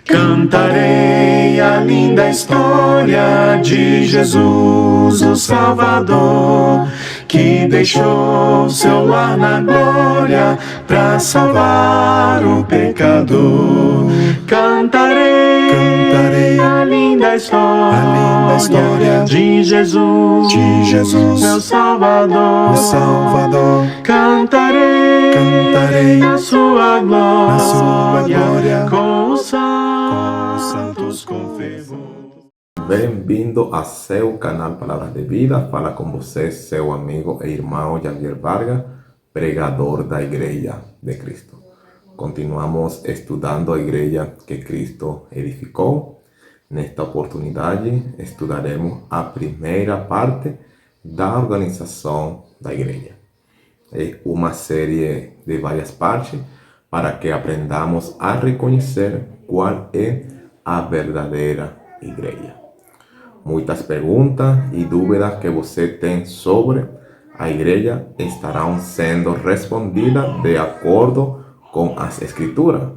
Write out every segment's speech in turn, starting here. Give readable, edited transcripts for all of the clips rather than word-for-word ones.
Cantarei a linda história de Jesus, o Salvador, que deixou seu lar na glória para salvar o pecador. Cantarei a linda história de Jesus, meu Salvador. Cantarei a sua glória com os santos com fervor. Bem-vindo a seu canal Palavras de Vida. Fala com você, seu amigo e irmão Javier Vargas, pregador da Igreja de Cristo. Continuamos estudando a igreja que Cristo edificou. Nesta oportunidade, estudaremos a primeira parte da organização da igreja. É uma série de várias partes para que aprendamos a reconhecer qual é a verdadeira igreja. Muitas perguntas e dúvidas que você tem sobre a igreja estarão sendo respondidas de acordo com as Escrituras.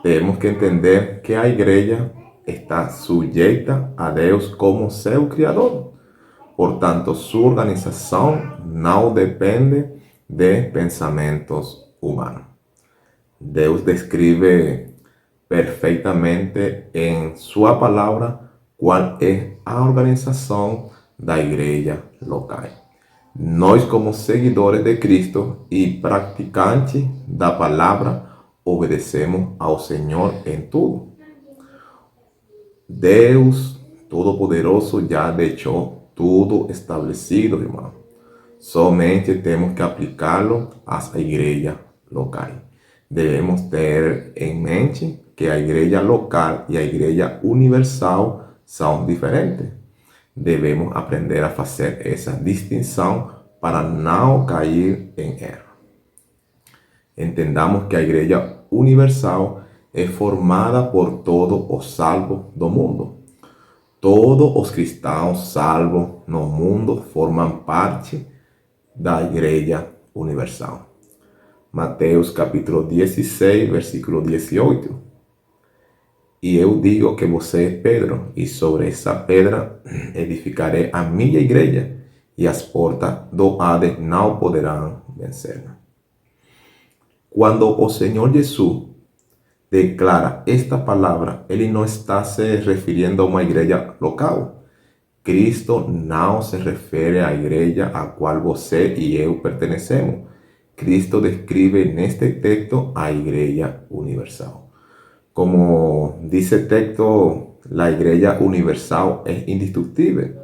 Temos que entender que a igreja está sujeita a Deus como seu Criador. Portanto, sua organização não depende de pensamentos humanos. Deus descreve perfeitamente em sua palavra qual é a organização da igreja local. Nós, como seguidores de Cristo e praticantes da palavra, obedecemos ao Senhor em tudo. Deus Todo-Poderoso já deixou tudo estabelecido, irmão. Somente temos que aplicá-lo às igrejas locais. Devemos ter em mente que a igreja local e a igreja universal são diferentes. Devemos aprender a fazer essa distinção para não cair em erro. Entendamos que a igreja universal é formada por todos os salvos do mundo. Todos os cristãos salvos no mundo formam parte da igreja universal. Mateus capítulo 16, versículo 18. E eu digo que você é Pedro, e sobre essa pedra edificarei a minha igreja, e as portas do Hades não poderão vencê-la. Quando o Senhor Jesus declara esta palavra, ele não está se referindo a uma igreja local. Cristo não se refere à igreja a qual você e eu pertencemos. Cristo descreve neste texto a igreja universal. Como dice el texto, la iglesia universal es indestructible.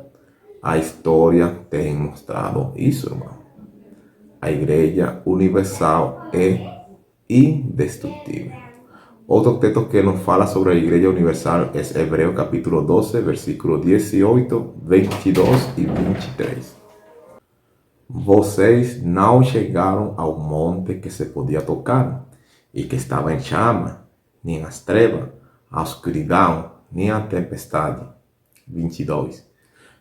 A história tem mostrado isso, irmão. A igreja universal é indestrutível. Outro texto que nos fala sobre a igreja universal é Hebreos capítulo 12, versículo 18, 22 e 23. Vocês não chegaram ao monte que se podia tocar e que estava em chama, nem as trevas, a escuridão, nem a tempestade. 22.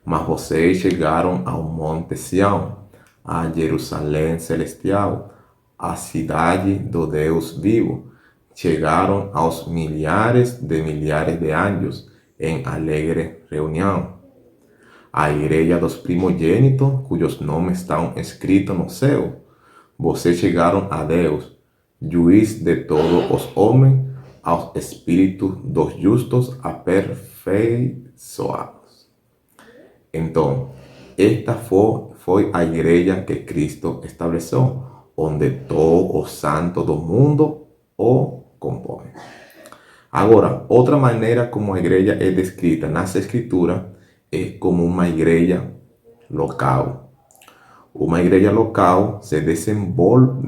Mas vocês chegaram ao monte Sião, a Jerusalém celestial, a cidade do Deus vivo. Chegaram aos milhares de anjos em alegre reunião. A igreja dos primogênitos, cujos nomes estão escritos no céu. Vocês chegaram a Deus, juiz de todos os homens, aos espíritos dos justos aperfeiçoados. Então, esta foi a igreja que Cristo estabeleceu, onde todos os santos do mundo o compõem. Agora, outra maneira como a igreja é descrita nas Escrituras é como uma igreja local. Uma igreja local se desenvolve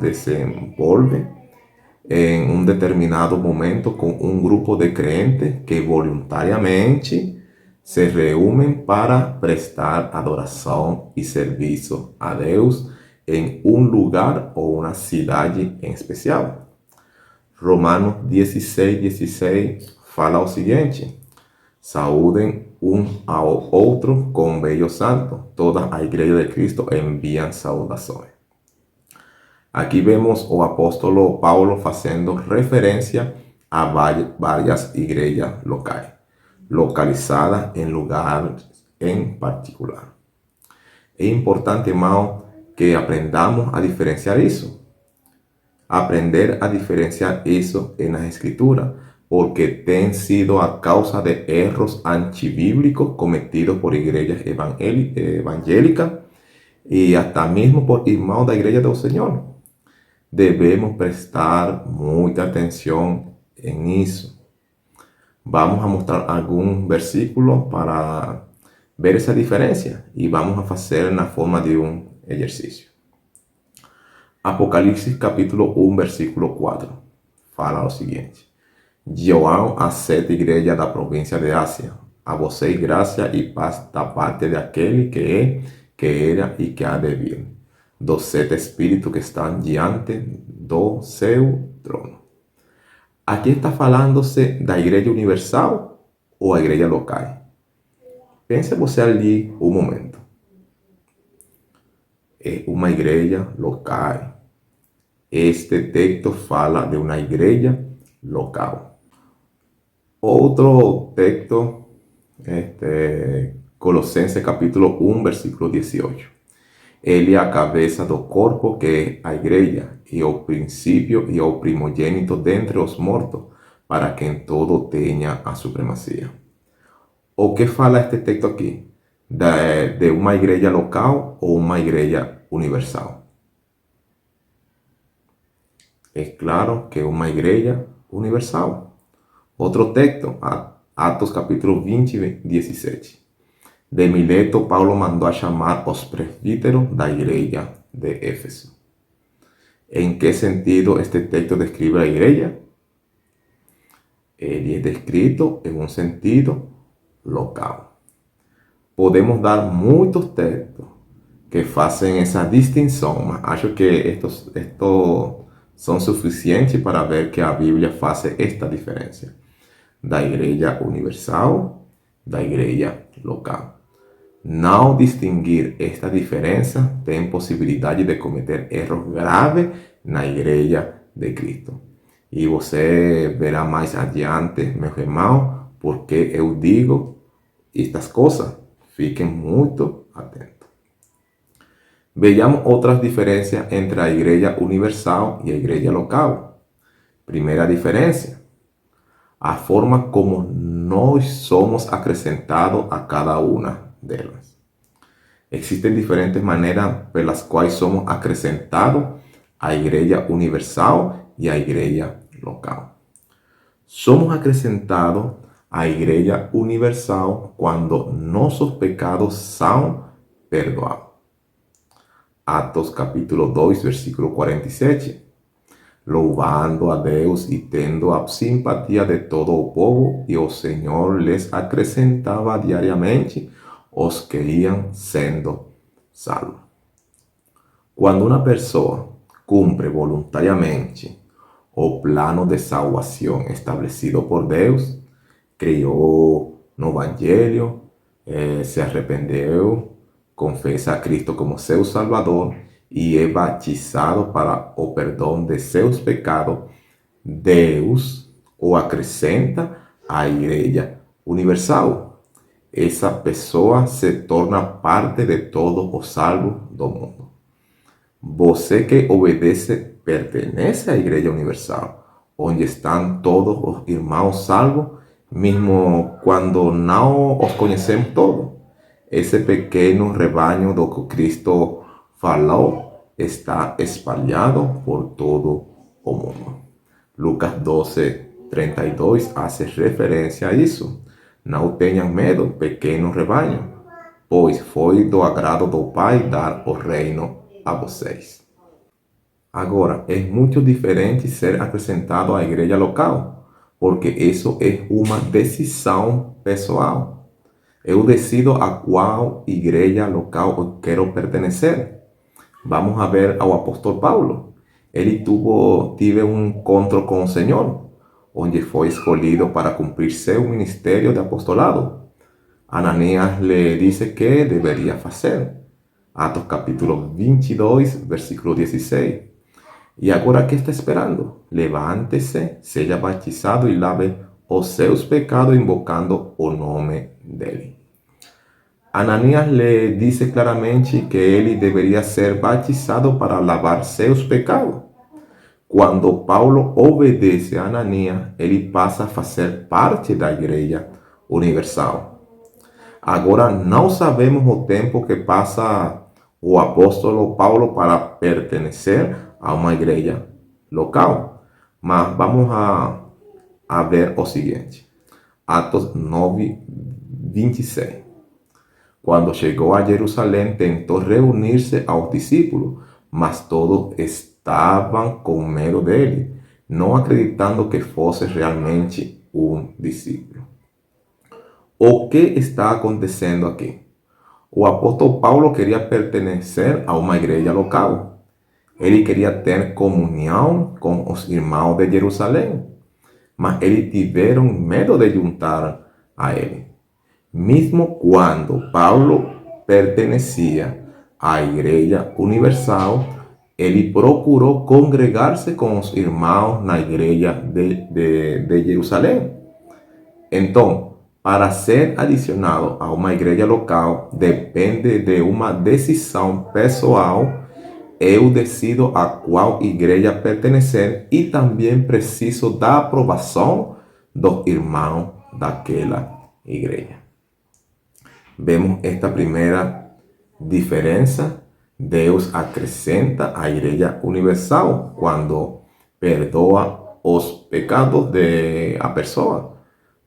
em um determinado momento com um grupo de crentes que voluntariamente se reúnem para prestar adoração e serviço a Deus em um lugar ou uma cidade em especial. Romanos 16 fala o seguinte: saúdem um ao outro com um beijo santo. Toda a igreja de Cristo envia saudações. Aqui vemos o apóstolo Paulo fazendo referência a varias iglesias locales, localizadas en lugares en particular. Es importante, hermano, que aprendamos a diferenciar eso. Aprender a diferenciar eso en las escrituras, porque han sido a causa de errores antibíblicos cometidos por iglesias evangélicas y hasta mismo por hermanos de la iglesia del Señor. Debemos prestar mucha atención en eso. Vamos a mostrar algún versículo para ver esa diferencia y vamos a hacer en la forma de un ejercicio. Apocalipsis capítulo 1, versículo 4, fala lo seguinte: João a 7 igrejas da província de Ásia, a vocês graça e paz da parte daquele que é, que era e que há de vir, dos 7 espíritos que estão diante do seu trono. Aqui está falando-se da igreja universal ou a igreja local? Pense você ali um momento. É uma igreja local. Este texto fala de uma igreja local. Outro texto, Colossenses capítulo 1, versículo 18. Ele é a cabeça do corpo, que é a igreja, e o princípio e o primogênito dentre os mortos, para que em todo tenha a supremacia. O que fala este texto aqui? De uma igreja local ou uma igreja universal? É claro que é uma igreja universal. Outro texto, Atos capítulo 20, 17. De Mileto, Paulo mandou a chamar os presbíteros da igreja de Éfeso. ¿En qué sentido este texto describe a la iglesia? Ele é descrito en un sentido local. Podemos dar muchos textos que hacen esa distinción, mas acho que estos son suficientes para ver que a Biblia hace esta diferencia da igreja universal, da igreja local. Não distinguir esta diferença tem possibilidade de cometer erros graves na igreja de Cristo. E você verá mais adiante, meu irmão, porque eu digo estas coisas. Fiquem muito atentos. Vejamos outras diferenças entre a igreja universal e a igreja local. Primeira diferença: a forma como nós somos acrescentados a cada uma delas. Existen diferentes maneiras pelas quais somos acrescentados à igreja universal e à igreja local. Somos acrescentados à igreja universal quando nossos pecados são perdoados. Atos capítulo 2, versículo 47. Louvando a Deus e tendo a simpatia de todo o povo, e o Senhor les acrescentava diariamente os que iam sendo salvos. Quando uma pessoa cumpre voluntariamente o plano de salvação estabelecido por Deus, criou no Evangelho, se arrependeu, confessa a Cristo como seu Salvador e é batizado para o perdão de seus pecados, Deus o acrescenta à igreja universal. Essa pessoa se torna parte de todos os salvos do mundo. Você que obedece pertence à igreja universal, onde estão todos os irmãos salvos, mesmo quando não os conhecemos todos. Esse pequeno rebanho do que Cristo falou está espalhado por todo o mundo. Lucas 12, 32 faz referência a isso. Não tenham medo, pequeno rebanho, pois foi do agrado do Pai dar o reino a vocês. Agora, é muito diferente ser acrescentado à igreja local, porque isso é uma decisão pessoal. Eu decido a qual igreja local eu quero pertencer. Vamos a ver ao apóstolo Paulo. Ele teve um encontro com o Senhor, onde foi escolhido para cumprir seu ministério de apostolado. Ananias lhe disse que deveria fazer. Atos capítulo 22, versículo 16. E agora que está esperando? Levante-se, seja batizado e lave os seus pecados invocando o nome dele. Ananías le dice claramente que él debería ser bautizado para lavar seus pecados. Quando Paulo obedece a Ananías, ele passa a fazer parte da Igreja Universal. Agora não sabemos o tempo que passa o apóstolo Paulo para pertencer a uma igreja local, mas vamos a ver o seguinte. Atos 9, 26. Quando chegou a Jerusalém, tentou reunir-se aos discípulos, mas todos estavam com medo dele, não acreditando que fosse realmente um discípulo. O que está acontecendo aqui? O apóstolo Paulo queria pertencer a uma igreja local. Ele queria ter comunhão com os irmãos de Jerusalém, mas eles tiveram medo de juntar a ele. Mesmo quando Paulo pertencia à Igreja Universal, ele procurou congregar-se com os irmãos na Igreja de Jerusalém. Então, para ser adicionado a uma igreja local, depende de uma decisão pessoal. Eu decido a qual igreja pertencer e também preciso da aprovação dos irmãos daquela igreja. Vemos esta primeira diferença. Deus acrescenta a Igreja Universal quando perdoa os pecados da pessoa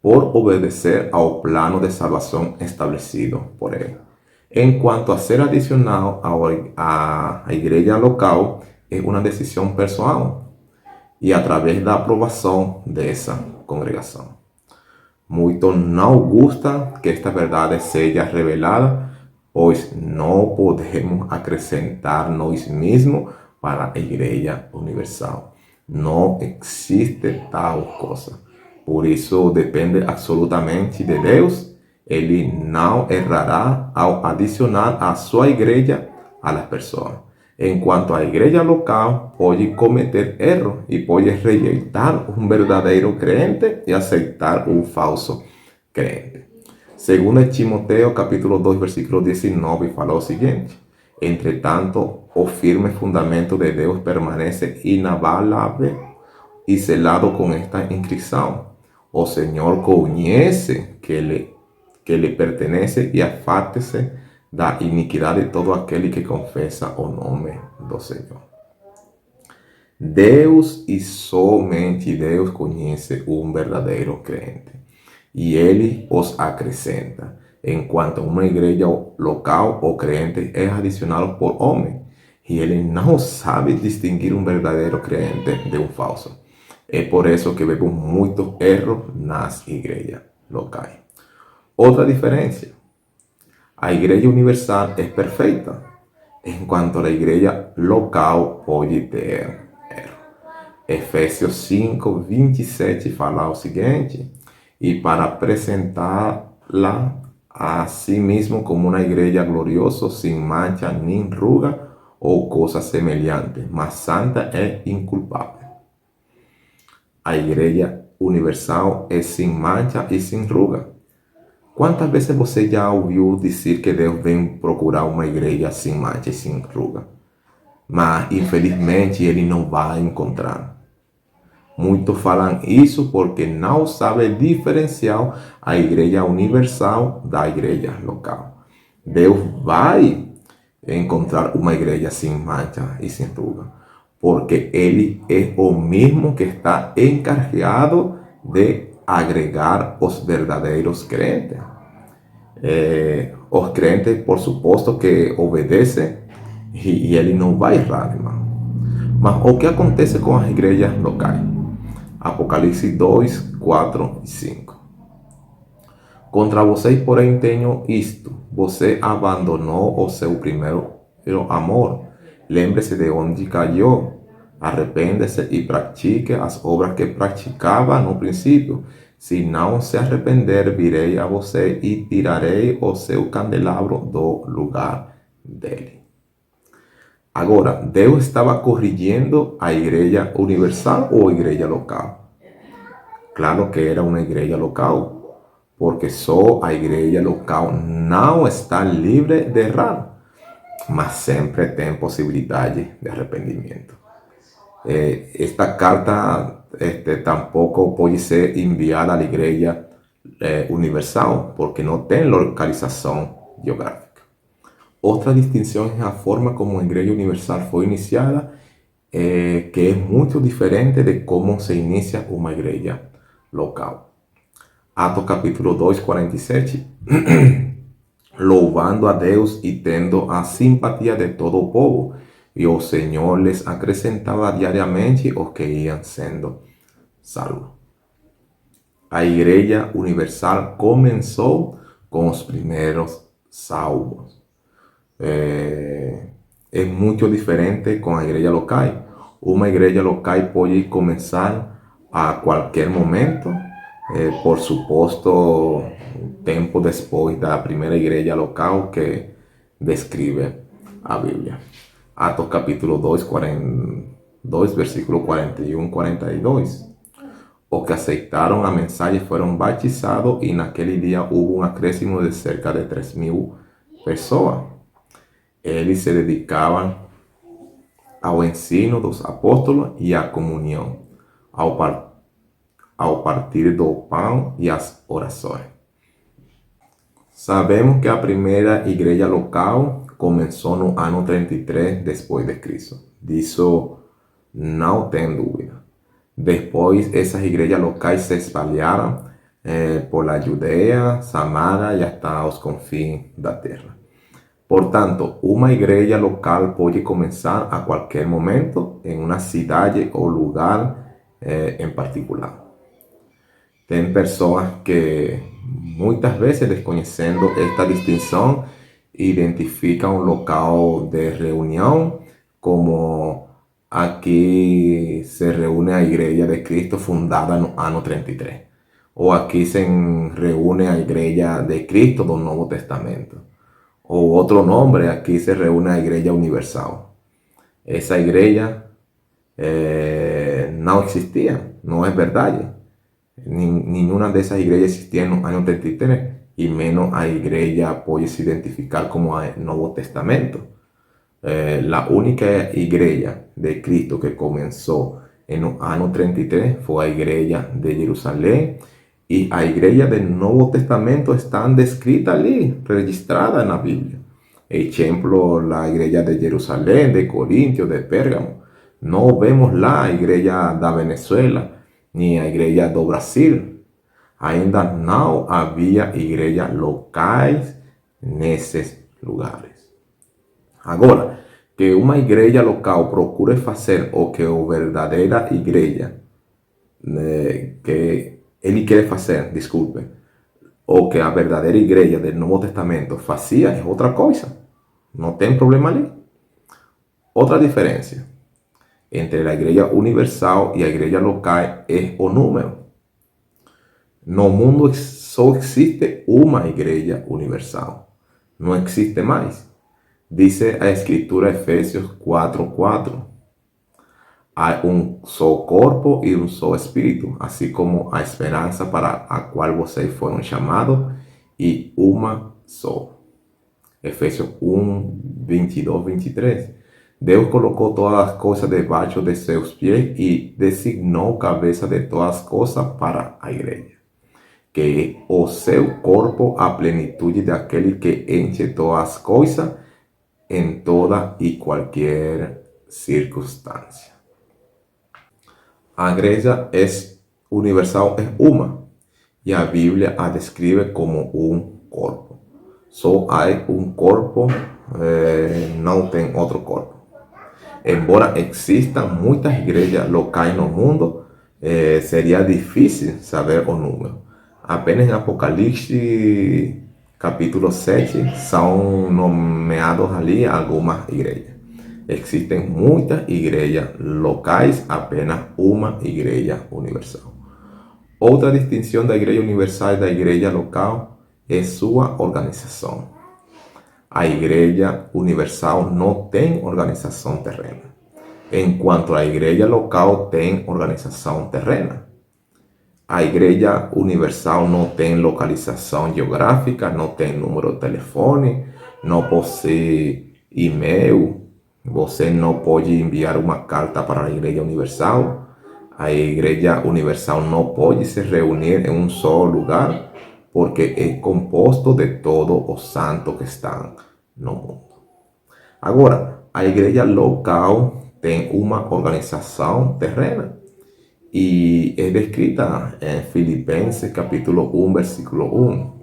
por obedecer ao plano de salvação estabelecido por ele. Enquanto a ser adicional à igreja local é uma decisão pessoal e através da aprovação dessa congregação. Muitos não gostam que esta verdade seja revelada, pois não podemos acrescentar nós mesmos para a Igreja Universal. Não existe tal coisa. Por isso depende absolutamente de Deus. Ele não errará ao adicionar a sua igreja às pessoas. Enquanto a igreja local pode cometer erro e pode rejeitar um verdadeiro crente e aceitar um falso crente. Segundo Timoteo capítulo 2, versículo 19, fala o seguinte: entretanto, o firme fundamento de Deus permanece inabalável e selado com esta inscrição: o Senhor conhece que lhe pertenece e afasta-se da iniquidade de todo aquele que confessa o nome do Senhor. Deus e somente Deus conhece um verdadeiro crente e ele os acrescenta. Enquanto uma igreja local o crente é adicionado por homem e ele não sabe distinguir um verdadeiro crente de um falso. É por isso que vemos muitos erros nas igrejas locais. Outra diferença: a igreja universal é perfeita, enquanto a igreja local pode ter erro. Efésios 5, 27 fala o seguinte: e para apresentá-la a si mesmo como uma igreja gloriosa, sem mancha nem ruga ou coisa semelhante, mas santa e inculpável. A igreja universal é sem mancha e sem ruga. Quantas vezes você já ouviu dizer que Deus vem procurar uma igreja sem mancha e sem ruga? Mas, infelizmente, ele não vai encontrar. Muitos falam isso porque não sabem diferenciar a igreja universal da igreja local. Deus vai encontrar uma igreja sem mancha e sem ruga, porque ele é o mesmo que está encarregado de agregar os verdadeiros crentes. Os crentes, por suposto, que obedecem e ele não vai errar, irmão. Mas o que acontece com as igrejas locais? Apocalipse 2, 4 e 5. Contra vocês, porém, tenho isto: você abandonou o seu primeiro amor. Lembre-se de onde caiu. Arrependa-se e pratique as obras que praticava no princípio. Se não se arrepender, virei a você e tirarei o seu candelabro do lugar dele. Agora, Deus estava corrigindo a igreja universal ou a igreja local? Claro que era uma igreja local, porque só a igreja local não está livre de errar, mas sempre tem possibilidade de arrependimento. Esta carta tampoco pode ser enviada à igreja universal, porque não tem localização geográfica. Outra distinção é a forma como a igreja universal foi iniciada, que é muito diferente de como se inicia uma igreja local. Atos capítulo 2, 47. Louvando a Deus e tendo a simpatia de todo o povo, e o Senhor les acrescentava diariamente os que iam sendo salvos. A igreja universal começou com os primeiros salvos. É muito diferente com a igreja local. Uma igreja local pode começar a qualquer momento, por suposto, tempo depois da primeira igreja local que descreve a Bíblia. Atos capítulo 2, versículo 41 e 42. Os que aceitaram a mensagem foram batizados e naquele dia houve um acréscimo de cerca de 3.000 pessoas. Eles se dedicavam ao ensino dos apóstolos e à comunhão, ao partir do pão e às orações. Sabemos que a primeira igreja local começou no ano 33 depois de Cristo. Disso não tem dúvida. Depois, essas igrejas locais se espalharam por la Judea, Samaria e até os confins da terra. Portanto, uma igreja local pode começar a qualquer momento em uma cidade ou lugar em particular. Tem pessoas que muitas vezes, desconhecendo esta distinção, identificam um local de reunião como aqui se reúne a Igreja de Cristo fundada no ano 33. Ou aqui se reúne a Igreja de Cristo do Novo Testamento. Ou outro nome, aqui se reúne a Igreja Universal. Essa igreja não existia, não é verdade. Nenhuma dessas igrejas existia no ano 33, e menos a igreja pode se identificar como o Novo Testamento. A única igreja de Cristo que começou no ano 33 foi a igreja de Jerusalém, e a igreja do Novo Testamento está descrita ali, registrada na Bíblia. Exemplo, a igreja de Jerusalém, de Corintios, de Pérgamo. Não vemos lá a igreja da Venezuela, nem a igreja do Brasil. Ainda não havia igrejas locais nesses lugares. Agora, que uma igreja local procure fazer o que a verdadeira igreja que ele quer fazer, o que a verdadeira igreja do Novo Testamento fazia é outra coisa. Não tem problema ali. Outra diferença entre a igreja universal e a igreja local é o número. No mundo só existe uma igreja universal. Não existe mais. Diz a Escritura, Efésios 4:4. Há um só corpo e um só espírito, assim como a esperança para a qual vocês foram chamados, e uma só. Efésios 1:22, 23. Deus colocou todas as coisas debaixo de seus pés e designou cabeça de todas as coisas para a igreja, que é o seu corpo, a plenitude daquele que enche todas as coisas em toda e qualquer circunstância. A igreja universal é uma, e a Bíblia a descreve como um corpo. Só há um corpo, não tem outro corpo. Embora existam muitas igrejas locais no mundo, seria difícil saber o número. Apenas em Apocalipse capítulo 7 são nomeados ali algumas igrejas. Existem muitas igrejas locais, apenas uma igreja universal. Outra distinção da igreja universal e da igreja local é sua organização. a Igreja Universal não tem organização terrena, enquanto a igreja local tem organização terrena. A Igreja Universal não tem localização geográfica, não tem número de telefone, não possui e-mail, você não pode enviar uma carta para a Igreja Universal. A Igreja Universal não pode se reunir em um só lugar, porque é composto de todos os santos que estão no mundo. Agora, a igreja local tem uma organização terrena e é descrita em Filipenses capítulo 1, versículo 1.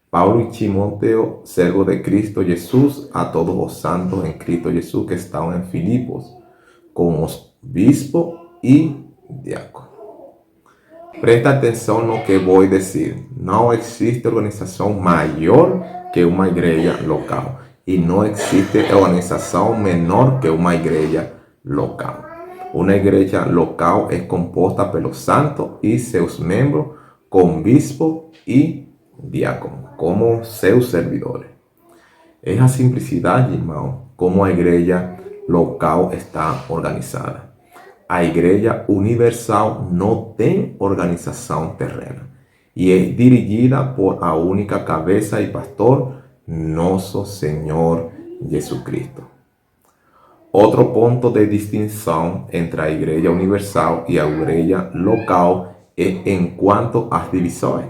Paulo y Timoteo, servo de Cristo Jesús, a todos los santos en Cristo Jesús que están en Filipos, con obispo y diácono. Presta atenção no que vou dizer. Não existe organização maior que uma igreja local. E não existe organização menor que uma igreja local. Uma igreja local é composta pelos santos e seus membros, com bispo e diácono, como seus servidores. É a simplicidade, irmão, como a igreja local está organizada. A Igreja Universal não tem organização terrena e é dirigida por a única cabeça e pastor, nosso Senhor Jesus Cristo. Outro ponto de distinção entre a Igreja Universal e a Igreja local é em quanto às divisões.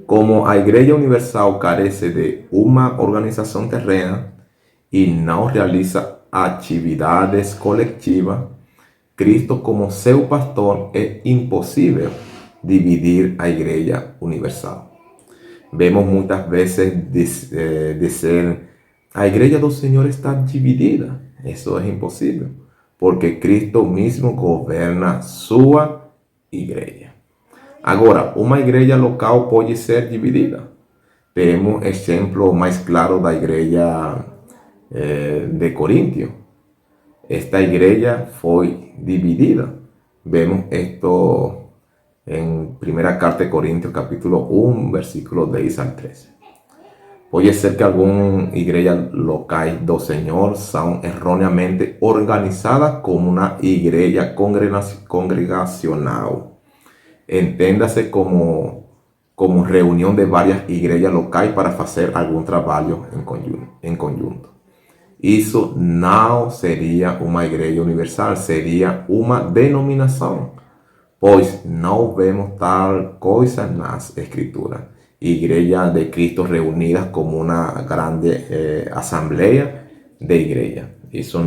Como a Igreja Universal carece de uma organização terrena e não realiza atividades coletivas, Cristo como seu pastor é impossível dividir a Igreja Universal. Vemos muitas vezes dizer, a Igreja do Senhor está dividida. Isso é impossível, porque Cristo mesmo governa sua Igreja. Agora, uma igreja local pode ser dividida. Temos exemplo mais claro da Igreja de Coríntio. Esta igreja foi dividida. Vemos esto en primera carta de Corintios capítulo 1, versículo 10 al 13. Pode ser que algumas igrejas locais do Senhor são erroneamente organizadas como uma igreja congregacional. Entenda-se como reunião de várias igrejas locais para fazer algum trabalho em conjunto. Isso não seria uma igreja universal, seria uma denominação, pois não vemos tal coisa nas Escrituras. Igreja de Cristo reunidas como uma grande assembleia de igreja. Isso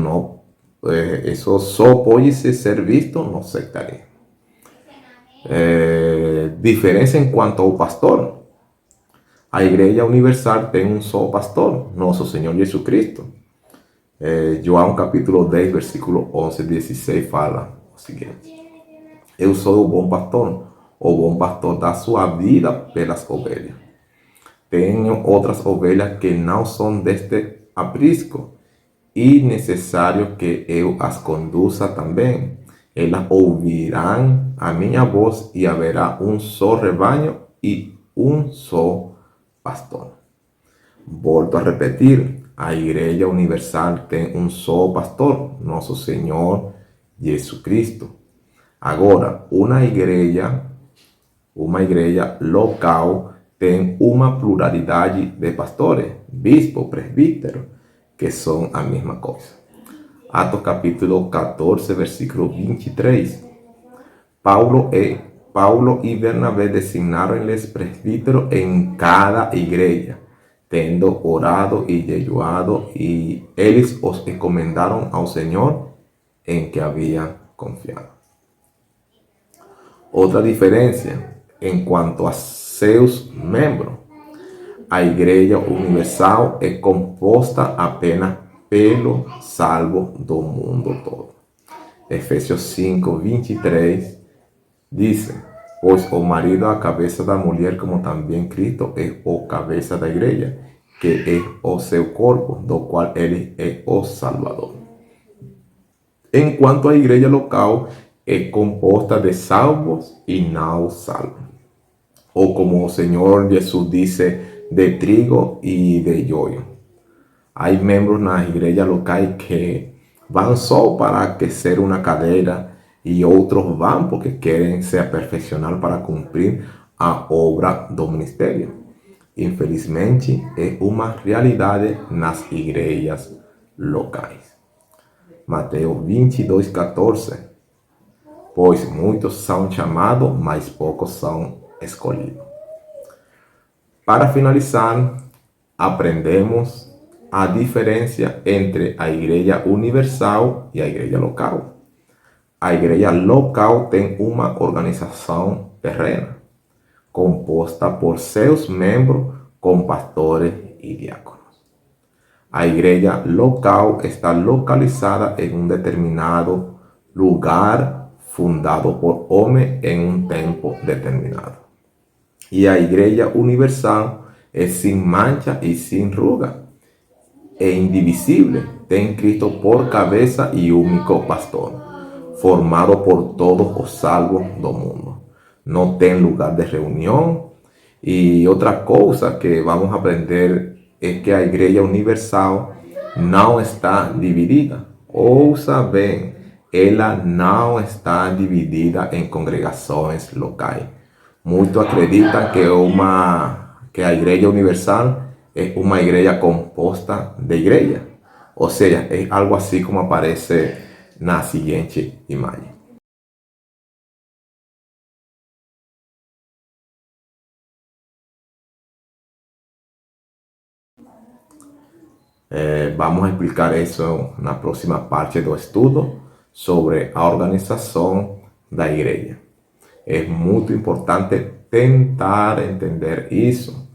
só pode ser visto no sectarismo. Diferença em quanto ao pastor. A Igreja Universal tem um só pastor, nosso Senhor Jesus Cristo. João capítulo 10, versículo 11 e 16 fala o seguinte: Eu sou o bom pastor dá sua vida pelas ovelhas. Tenho outras ovelhas que não são deste aprisco, e necessário que eu as conduza também. Elas ouvirão a minha voz e haverá um só rebanho e um só pastor. Volto a repetir. A Igreja Universal tem um só pastor, nosso Senhor Jesus Cristo. Agora, uma igreja local tem uma pluralidade de pastores, bispo, presbítero, que são a mesma coisa. Atos capítulo 14, versículo 23. Paulo e Bernabé designaram-lhes presbíteros em cada igreja, tendo orado e jejuado, e eles os encomendaram ao Senhor em que haviam confiado. Outra diferença em quanto a seus membros. A Igreja Universal é composta apenas pelo salvo do mundo todo. Efésios 5, 23 diz: Pois o marido é a cabeça da mulher, como também Cristo é o cabeça da igreja, que é o seu corpo, do qual ele é o Salvador. Enquanto a igreja local é composta de salvos e não salvos. Ou como o Senhor Jesus disse de trigo y de yoyo. Hay miembros en las iglesias locales que van solo para que ser una cadera y otros van porque quieren ser perfeccionar para cumplir a obra do ministerio. Infelizmente, é uma realidade nas igrejas locais. Mateus 22:14. Pois muitos são chamados, mas poucos são escolhidos. Para finalizar, aprendemos a diferença entre a igreja universal e a igreja local. A igreja local tem uma organização terrena, composta por seus membros com pastores e diáconos. A igreja local está localizada em um determinado lugar fundado por homem em um tempo determinado. E a igreja universal é sem mancha e sem ruga. É indivisível, tem Cristo por cabeça e único pastor, formado por todos os salvos do mundo. Não tem lugar de reunião. E outra coisa que vamos aprender é que a igreja universal não está dividida. Ouça bem, ela não está dividida em congregações locais. Muitos acreditam que a igreja universal é uma igreja composta de igreja. Ou seja, é algo assim como aparece na seguinte imagem. Vamos explicar isso na próxima parte do estudo sobre a organização da igreja. É muito importante tentar entender isso,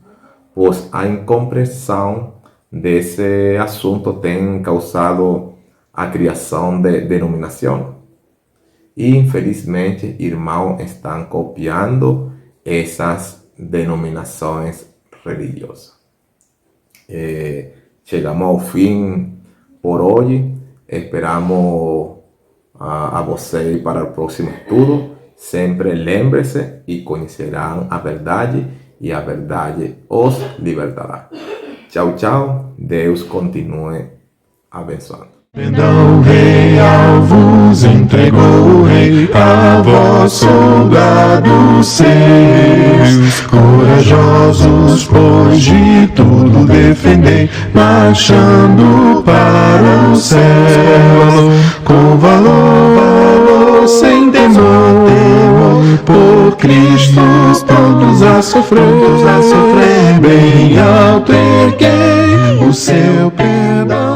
pois a incompreensão desse assunto tem causado a criação de denominação. E, infelizmente, irmãos estão copiando essas denominações religiosas. Chegamos ao fim por hoje. Esperamos a vocês para o próximo estudo. Sempre lembre-se e conhecerão a verdade e a verdade os libertará. Tchau, tchau. Deus continue abençoando. Perdão real vos entregou o rei, a vós soldados seus, corajosos pois de tudo defendei, marchando para o céu, com valor, sem temor, por Cristo prontos a sofrer, bem alto erguei o seu perdão.